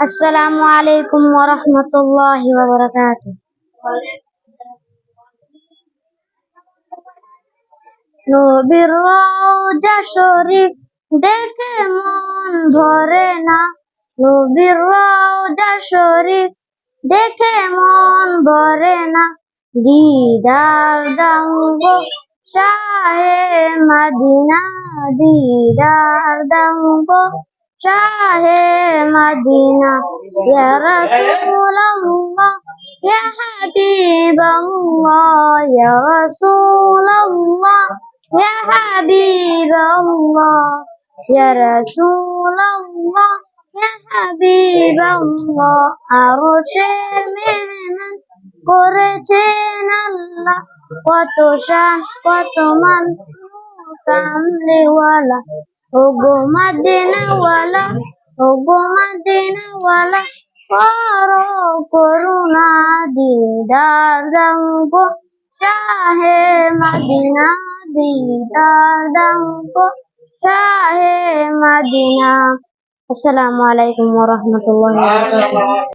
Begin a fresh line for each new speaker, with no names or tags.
আসসালামু আলাইকুম ওয়া রাহমাতুল্লাহি ওয়া বারাকাতুহু। নবীর রওজা শরীফ দেখে মন ভরে না, নবীর রওজা শরীফ দেখে মন ভরে না। দিদার দাওগো শাহে মদিনা, দিদার দাওগো শাহে মদিনা। ইয়া রাসূলুল্লাহ ইয়া হাবিবাল্লাহ, ইয়া রাসূলুল্লাহ ইয়া হাবিবাল্লাহ, ইয়া রাসূলুল্লাহ ইয়া হাবিবাল্লাহ। আরশের মেহমান করেছেন আল্লাহ, কত শাহ কত মান কামলিওয়ালা। ওগো মদিনাওয়ালা, ওগো মদিনাওয়ালা, করো করুণা দিদার দাওগো শাহে মদিনা, দিদার দাওগো শাহে মদিনা। আসসালামু আলাইকুম ওয়া রাহমাতুল্লাহি ওয়া বারাকাতুহু।